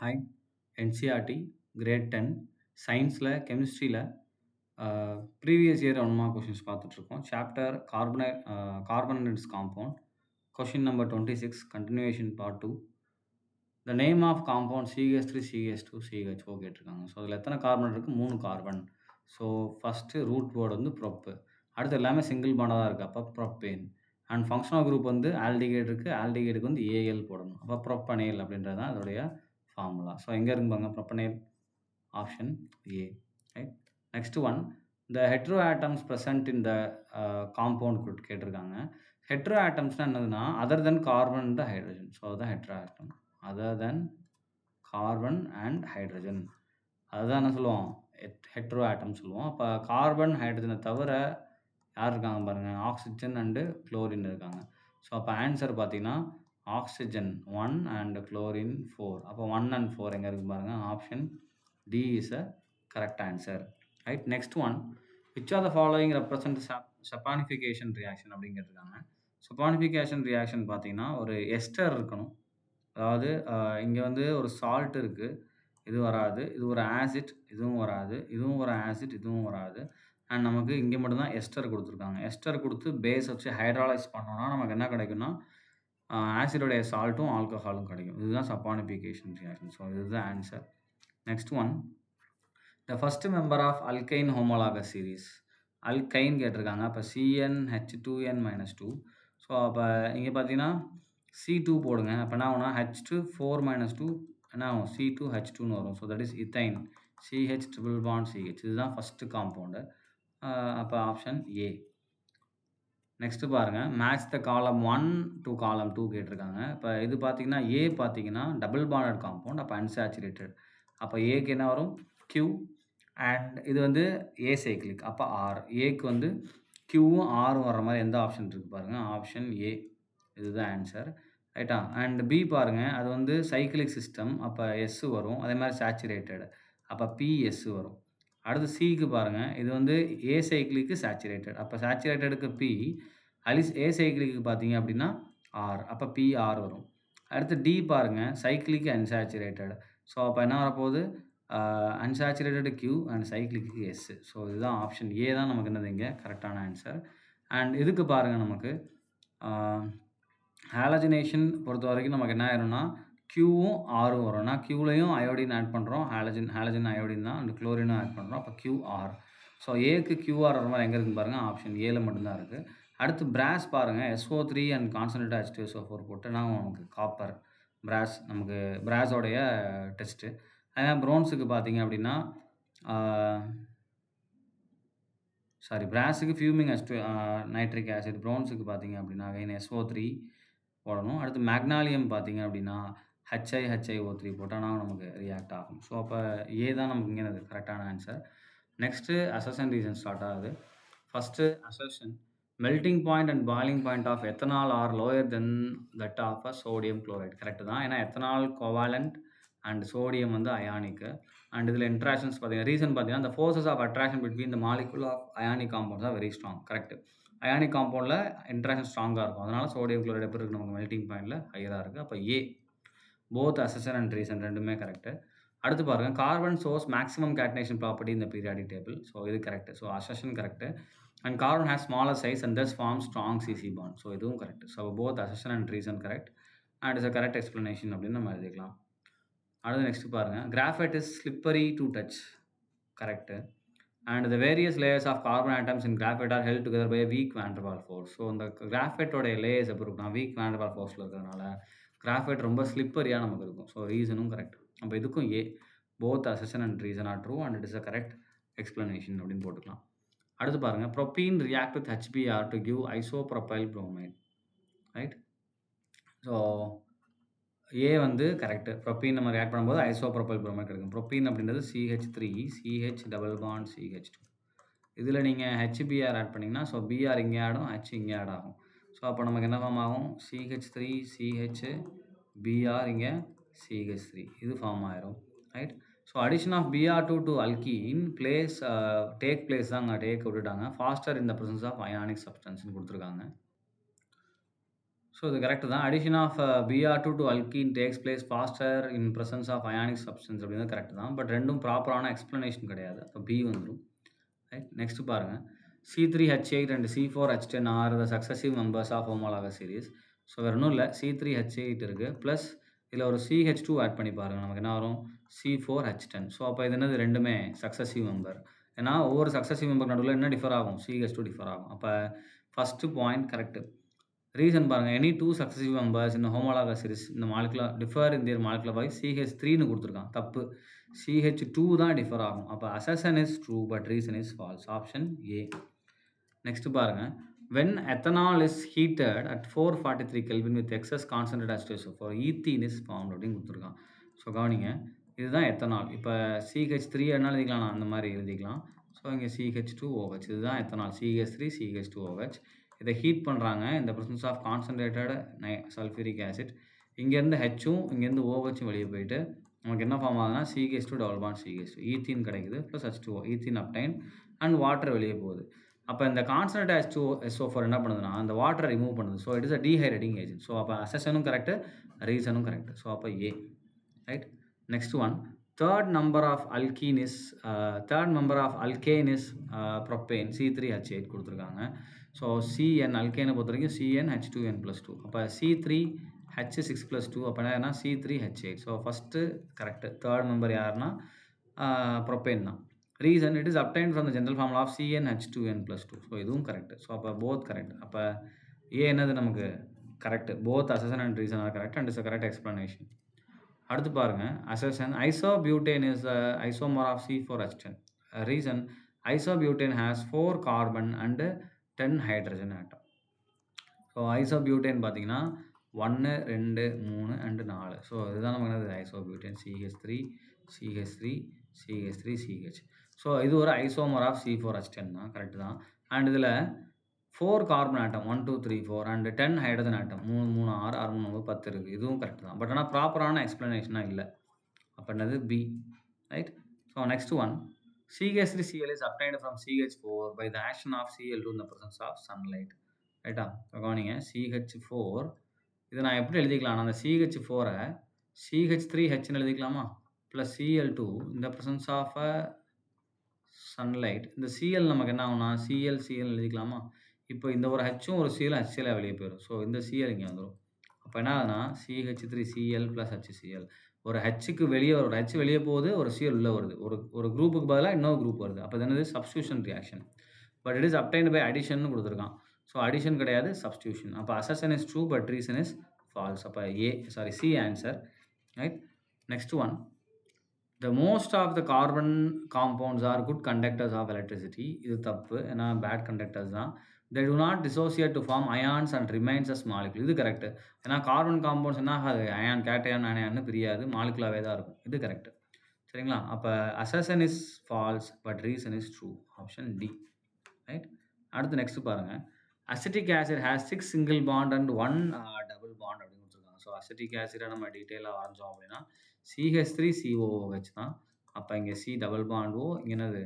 Hi. NCERT grade 10 சயின்ஸில, கெமிஸ்ட்ரியில previous year 1 mark questions பார்த்துட்ருக்கோம். Chapter carbon and its compound. Question number 26 continuation part 2. The name of compound CH3, CH2, CHO கேட்டிருக்காங்க. So, அதில எத்தனை carbon இருக்கு? 3 carbon. So, first root word வந்து prop. அடுத்து எல்லாமே சிங்கிள் பாண்டா தான் இருக்கு. அப்போ ப்ரொப்பேன். அண்ட் ஃபங்ஷனல் குரூப் வந்து ஆல்டிகைட் இருக்கு. ஆல்டிகைடுக்கு வந்து AL போடணும். அப்போ ப்ரொப்பனைல் அப்படின்றது தான் அதோடைய ஃபார்முலா. ஸோ, எங்க இருக்கு பாருங்க propanal option A. Right. Next one the hetero atoms present in the compound கேட்டிருக்காங்க. ஹெட்ரோ ஆட்டம்ஸ்னா என்னதுன்னா other than carbon and hydrogen. So, அதுதான் hetero atom. Other than carbon and hydrogen. அதுதான் என்ன சொல்லுவோம்? ஹெட்ரோ ஆட்டம் சொல்லுவோம். அப்போ கார்பன், ஹைட்ரஜனை தவிர யார் இருக்காங்க பாருங்க? ஆக்ஸிஜன் அண்டு குளோரின் இருக்காங்க. ஸோ, அப்போ ஆன்சர் பார்த்தீங்கன்னா ஆக்ஸிஜன் 1 அண்ட் குளோரின் 4. அப்போ 1 அண்ட் 4 எங்கே இருக்கு பாருங்க? Option D is a correct answer. Right. Next one. Which of the following represent saponification reaction அப்படின்னு கேட்டிருக்காங்க. saponification reaction பார்த்தீங்கன்னா ஒரு எஸ்டர் இருக்கணும். அதாவது இங்கே வந்து ஒரு சால்ட் இருக்கு. இது வராது. இது ஒரு ஆசிட். இதுவும் வராது. இதுவும் ஒரு ஆசிட். இதுவும் வராது. அண்ட் நமக்கு இங்கே மட்டும் தான் எஸ்டர் குடுத்துருக்காங்க. எஸ்டர் குடுத்து பேஸ் வச்சு ஹைட்ராலைஸ் பண்ணோம்னா நமக்கு என்ன கிடைக்கும்னா, ஆசிடோடைய சால்ட்டும், ஆல்கஹாலும் கிடைக்கும். இதுதான் சப்பானிஃபிகேஷன் ரியாக்ஷன். ஸோ, இதுதான் answer. Next one. The first member of alkyne homologous series. Alkyne கேட்டிருக்காங்க. அப்போ CnH2n-2. ஸோ, அப்போ இங்கே பார்த்தீங்கன்னா C2 போடுங்க. அப்போ என்ன ஆகும்னா H2 4-2 என்ன ஆகும்? C2H2ன்னு வரும். So, that is ethyne. CH triple bond CH. இதுதான் ஃபர்ஸ்ட் காம்பவுண்டு. அப்போ ஆப்ஷன் A. நெக்ஸ்ட் பாருங்க. மேட்ச் த காலம் 1 to காலம் 2 கேட்டிருக்காங்க. இப்போ இது பார்த்தீங்கன்னா A பார்த்தீங்கன்னா டபுள் பாண்டட் காம்பவுண்ட். அப்போ அன்சாச்சுரேட்டட். அப்போ Aக்கு என்ன வரும்? Q அண்ட் இது வந்து ஏசைக்ளிக். அப்போ R. Aக்கு வந்து Qவும் Rவும் வர்ற மாதிரி எந்த ஆப்ஷன் இருக்கு பாருங்க? Option A. இதுதான் ஆன்சர். ரைட்டா? அண்ட் B பாருங்க. அது வந்து சைக்கிளிக் சிஸ்டம். அப்போ S வரும். அதே மாதிரி சேச்சுரேட்டட். அப்போ PS வரும். அடுத்து Cக்கு பாருங்க. இது வந்து ஏசைக்ளிக்கு சேச்சுரேட்டட். அப்போ சேச்சுரேட்டடுக்கு P. ஏசைக்ளிக்கு பார்த்தீங்க அப்படின்னா R. அப்போ PR வரும். அடுத்து D பாருங்க. சைக்கிளிக்கு அன்சாச்சுரேட்டட். ஸோ, அப்போ என்ன வரப்போகுது? அன்சாச்சுரேட்டட் Q அண்ட் சைக்கிளிக்கு S. ஸோ, இதுதான் ஆப்ஷன் A தான் நமக்கு என்னது இங்கே கரெக்டான ஆன்சர். அண்ட் இதுக்கு பாருங்க நமக்கு ஹாலஜினேஷன் பொறுத்த வரைக்கும் நமக்கு என்ன ஆயிரும்னா Qவும் Rவும் வரும். ஏன்னா Qலையும் அயோடின் ஆட் பண்ணுறோம். ஹாலஜன் அயோடின் தான். அண்ட் குளோரினும் ஆட் பண்ணுறோம். அப்போ QR. ஸோ, Aக்கு QR வர மாதிரி எங்கே இருக்குன்னு பாருங்க? ஆப்ஷன் Aல மட்டும்தான் இருக்குது. அடுத்து பிராஸ் பாருங்க. SO3 அண்ட் கான்சன்ட்ரேட் H2SO4 போட்டுனா நமக்கு காப்பர். பிராஸ் நமக்கு பிராஸோடைய டெஸ்ட்டு. அதே ப்ரோன்ஸுக்கு பார்த்தீங்க அப்படின்னா பிராஸுக்கு ஃபியூமிங் நைட்ரிக் ஆசிட். ப்ரோன்ஸுக்கு பார்த்தீங்க அப்படின்னா அகைன் SO3 போடணும். அடுத்து மேக்னாலியம் பார்த்தீங்க அப்படின்னா HiHiO3 போட்டோம்னா நமக்கு ரியாக்ட் ஆகும். ஸோ, அப்போ A தான் நமக்கு இங்கே கரெக்டான answer. Next assertion reason start ஆகுது. First assertion. Melting point and boiling point of ethanol are lower than that of sodium chloride. Correct தான். ஏன்னா எத்தனால் கோவாலண்ட் அண்ட் சோடியம் வந்து அயானிக்கு. அண்ட் இதில் இன்ட்ராக்ஷன்ஸ் பார்த்தீங்கன்னா ரீசன் பார்த்தீங்கன்னா the forces of attraction between the molecule of ionic compounds are very strong. Correct. Ionic காம்பவுண்டில் interaction ஸ்ட்ராங்காக இருக்கும். அதனால் சோடியம் குளோரைட் எப்படி இருக்குது நமக்கு மெல்ட்டிங் பாயிண்டில் ஹையராக இருக்குது. அப்போ A. Both assertion and reason ரெண்டுமே கரெக்டு. அடுத்து பாருங்கள் கார்பன் சோர்ஸ் மேக்ஸிமம் கேட்னேஷன் ப்ராப்பர்ட்டி இந்த பீரியாடிக் டேபிள். ஸோ, இது correct. So, assertion correct. And carbon has smaller size and thus form strong CC bond. So, இதுவும் correct. So, both assertion and reason correct. And is a correct explanation அப்படின்னு நம்ம எழுதிக்கலாம். அடுத்து next பாருங்கள். Graphite is slippery to touch. Correct. And the various layers of carbon atoms in graphite are held together by a weak van der Waals force. So, இந்த கிராஃபைட்டோடைய layers எப்படி இருக்குன்னா weak van der Waals ஃபோர்ஸில் இருக்கிறதுனால graphite ரொம்ப ஸ்லிப்பரியாக நமக்கு இருக்கும். ஸோ, ரீசனும் கரெக்ட். அப்போ இதுக்கும் A. Both assertion and reason are true and it is a correct explanation அப்படின்னு போட்டுக்கலாம். அடுத்து பாருங்கள். Propene react with HBr to give isopropyl bromide. Right. So, A வந்து கரெக்ட். ப்ரோப்பீன் நம்ம ரியாக்ட் பண்ணும்போது ஐசோப்ரோபைல் புரோமைட் கிடைக்கும். ப்ரோப்பீன் அப்படின்றது CH3 CH double bond CH2. இதில் நீங்கள் HBr ஆட் பண்ணிங்கன்னா ஸோ, Br இங்கே ஆடும், H இங்கே ஆட் ஆகும். ஸோ, அப்போ நமக்கு என்ன ஃபார்ம் ஆகும்? CH3 CH Br இங்கே CH3 இது ஃபார்ம் ஆயிரும். Right. So, addition of Br2 to alkene take place தான் அங்கே டேக் விட்டுட்டாங்க. Faster in the presence of ionic சப்ஸ்டன்ஸ்னு கொடுத்துருக்காங்க. ஸோ இது கரெக்ட் தான். Addition of Br2 to alkene takes place faster in presence of ionic substance அப்படிங்கிறது correct தான். But 2ம் ப்ராப்பரான எக்ஸ்ப்ளனேஷன் கிடையாது. அப்போ பி வந்துரும். ரைட். நெக்ஸ்ட் பாருங்க. C3H8 and C4H10 are the successive members of homologous series. So வேற ஒண்ணும் இல்ல. C3H8 இருக்கு. பிளஸ் இதுல ஒரு CH2 ஆட் பண்ணி பாருங்க. நமக்கு என்ன வரும்? C4H10. ஸோ அப்ப இது என்னது 2மே சக்சஸிவ் மெம்பர். ஏன்னா ஒவ்வொரு சக்சஸிவ் மெம்பர் நடுவுல என்ன டிஃபர் ஆகும்? CH2 டிஃபர் ஆகும். அப்ப ஃபர்ஸ்ட் பாயிண்ட் கரெக்ட். ரீசன் பாருங்க. Any 2 successive members in homologous series இந்த molecular differ in their molecular wise CH3ன்னு குடுத்துருக்கான். தப்பு. CH2 தான் டிஃபர் ஆகும். அப்ப assertion is true but reason is false. Option A. Next பாருங்க. When ethanol is heated at 443 Kelvin with excess concentrated H2SO4 ethene is formed அப்படின்னு குடுத்துருக்கான். So கவனிங்க. இதுதான் எத்தனால். இப்ப CH3 என்ன எழுதிக்கலாம்? அந்த மாரி எழுதிக்கலாம். ஸோ இங்க CH2OH இதுதான் எத்தனால். CH3 CH2OH. இத ஹீட் பண்றாங்க. இந்த presence of concentrated sulphuric acid. இங்கேருந்து Hம் இங்கேருந்து OHம் வெளிய போயிட்டு நமக்கு என்ன ஃபார்ம் ஆகுதுன்னா CH2 double bond CH2 ethene கிடைக்குது. Plus H2O ethene obtain and water வெளிய போகுது. அப்ப இந்த கான்சன்ட்ரேட்டட் H2SO4 என்ன பண்ணுதுன்னா அந்த வாட்டரை ரிமூவ் பண்ணுது. So it is a dehydrating agent. So அப்ப அசர்ஷனும் கரெக்ட், ரீசனும் கரெக்ட். ஸோ அப்ப A. Right. Next one. Third member of alkene is alkane is propane C3H8 குடுத்துருக்காங்க. ஸோ CN அல்கேனை பொறுத்தவரைக்கும் CnH2n+2. அப்ப C3H6+2 அப்ப என்ன C3H8. So first correct. Third member யாருன்னா ப்ரொப்பேன் தான். Reason it is obtained from the general formula of CnH2n+2. So இதுவும் correct. So அப்ப both correct. அப்ப ஏ என்னது நமக்கு correct. Both assertion and reason are correct and is a correct explanation. அடுத்து பாருங்க. Assertion isobutane is the isomer of C4H10. Reason isobutane has 4 carbon and 10 hydrogen atom. So ஐசோபியூட்டேன் பார்த்தீங்கன்னா 1, 2, 3 and 4. So இதுதான் நமக்கு என்னது ஐசோபியூட்டேன் CH3 CH3 CH3 CH. So இது ஒரு isomer of C4H10 தான். Correct தான். அண்ட் இதில் 4 carbon atom 1, 2, 3, 4 and 10 hydrogen atom 3, 3, 6, 6, 3, 10 இருக்குது. இதுவும் கரெக்ட் தான். பட் ஆனால் ப்ராப்பரான எக்ஸ்ப்ளனேஷனாக இல்லை. அப்போ என்னது B. Right. So next one. CH3Cl is obtained from CH4 by the action of Cl2 in the presence of sunlight. ரைட்டா? கவனிங்க. CH4 இதை நான் எப்படி எழுதிக்கலாம்? அந்த CH4-ஐ CH3Hன்னு எழுதிக்கலாமா? ப்ளஸ் Cl2 இந்த presence of சன்லைட். இந்த Cl நமக்கு என்ன ஆகும்னா Cl எழுதிக்கலாமா? இப்போ இந்த ஒரு Hம் ஒரு Cl HCl வெளியே போயிடும். ஸோ இந்த Cl இங்கே வந்துடும். அப்போ என்ன ஆகுதுன்னா CH3Cl + HCl. ஒரு Hக்கு வெளியே ஒரு H வெளியே போகுது, ஒரு Cl உள்ள வருது. ஒரு குரூப்புக்கு பதிலாக இன்னொரு குரூப் வருது. அப்போ இது என்னது substitution reaction. But it is obtained by addition கொடுத்துருக்கான். ஸோ அடிஷன் கிடையாது, சப்ஸ்டிடியூஷன். அப்போ assertion is true but reason is false. அப்போ C answer. Right. Next one. The most of the carbon compounds are good conductors of electricity. இது தப்பு. ஏன்னா bad conductors தான். They do not dissociate to form ions and remains as molecule. இது correct. ஏன்னா carbon compounds என்ன ஆகாது? Ion, cation, அயான்னு பிரியாது. மாலிகுலாவே தான் இருக்கும். இது கரெக்ட். சரிங்களா? அப்போ assertion is false but reason is true. Option D. Right. அடுத்து நெக்ஸ்ட் பாருங்க. Acetic acid has 6 single bond and 1 double bond அப்படின்னு கொடுத்துருக்காங்க. ஸோ அசிட்டிக் ஆசிடை நம்ம டீட்டெயிலாக வரைஞ்சோம் அப்படின்னா CH3COOH தான். அப்போ இங்கே C டபுள் பாண்ட் O, இங்கே என்னது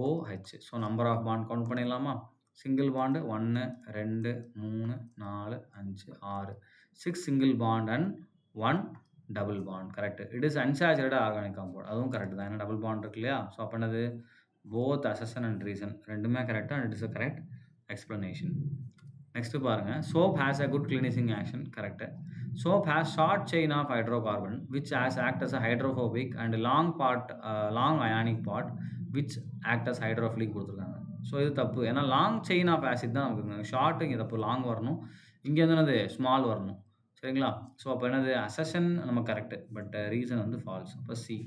OH. So number of bond count பண்ணிடலாமா? Single bond 1, 2, 3, 4, 5, 6. 6 single bond and 1 double bond. Correct. It is unsaturated organic compound. அதுவும் கரெக்ட் தான். ஏன்னா டபுள் பாண்ட் இருக்கு இல்லையா? ஸோ அப்போ என்னது போத் அசர்ஷன் அண்ட் ரீசன் ரெண்டுமே correct and it is a correct explanation. Next பாருங்க. Soap has a good cleansing action. Correct. Soap has short chain of hydrocarbon which has act as a hydrophobic and long ionic part which act as hydrophilic கொடுத்துருக்காங்க. So இது தப்பு. ஏன்னா long chain of acid தான் நமக்கு. Short இங்கே தப்பு. Long வரணும். இங்கே வந்து என்னது ஸ்மால் வரணும். சரிங்களா? ஸோ அப்போ என்னது அசர்ஷன் நம்ம கரெக்ட் பட் ரீசன் வந்து ஃபால்ஸ். அப்போ சி.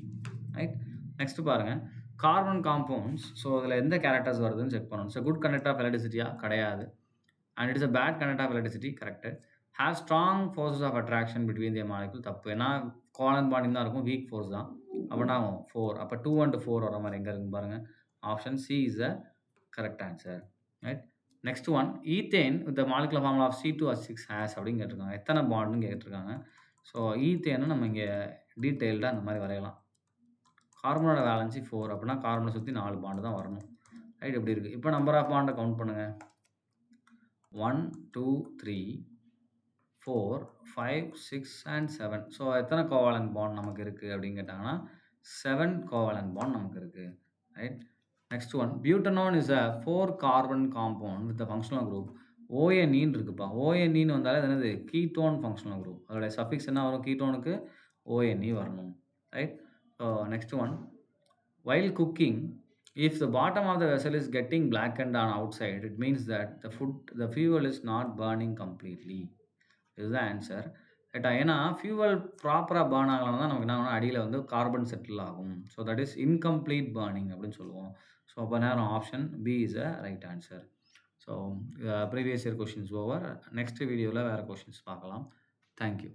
ரைட். நெக்ஸ்ட் பாருங்க. Carbon compounds. ஸோ இதில் எந்த கேரக்டர்ஸ் வருதுன்னு செக் பண்ணணும். ஸோ குட் கண்டக்டர் ஆஃப் எலக்ட்ரிசிட்டியா? கிடையாது. And it is a bad conductor of electricity. Correct. have strong forces of attraction between their molecule. தப்பு. ஏன்னா கோலன் பாண்டிங் தான் இருக்கும். வீக் ஃபோர்ஸ் தான். அப்படின்னா 4. அப்போ 2 and 4 வர மாதிரி எங்கே இருக்குன்னு பாருங்க. Option C is the correct answer. Right. Next one. Ethane with the molecular formula of C2H6 has அப்படின்னு கேட்டிருக்காங்க. எத்தனை பாண்டுன்னு கேட்டிருக்காங்க. ஸோ ஈத்தேன்னு நம்ம இங்கே டீட்டெயில்டாக அந்த மாதிரி வரையலாம். கார்பனோட வேலன்சி 4 அப்படின்னா கார்பனை சுற்றி 4 பாண்டு தான் வரணும். ரைட். எப்படி இருக்குது? இப்போ நம்பர் ஆஃப் பாண்டை கவுண்ட் பண்ணுங்கள். 1, 2, 3, 4, 5, 6 அண்ட் 7. ஸோ எத்தனை கோவாலன்ட் பாண்ட் நமக்கு இருக்கு அப்படின்னு கேட்டாங்கன்னா, 7 கோவாலன்ட் பாண்ட் நமக்கு இருக்கு. Right. Next one butanone is a 4 carbon compound with functional group ONE இருக்குப்பா. ONE வந்தாலே அது என்னது கீட்டோன் ஃபங்ஷனல் குரூப். அதோட சஃபிக்ஸ் என்ன வரும் கீட்டோனுக்கு ONE வரணும். Right. So next one while cooking, if the bottom of the vessel is getting blackened on outside, it means that the fuel is not burning completely. இதுதான் answer. ரைட்டா? ஏன்னா fuel ப்ராப்பரா burn ஆகலனா தான் நமக்கு என்ன ஆகும்னா, அடியில வந்து கார்பன் செட்டில் ஆகும். So that is incomplete burning அப்படின்னு சொல்லுவோம். ஸோ அப்ப நேரம் option B is a right answer. So previous year questions over. Next வீடியோல வேற கொஸ்டின்ஸ் பார்க்கலாம். Thank you.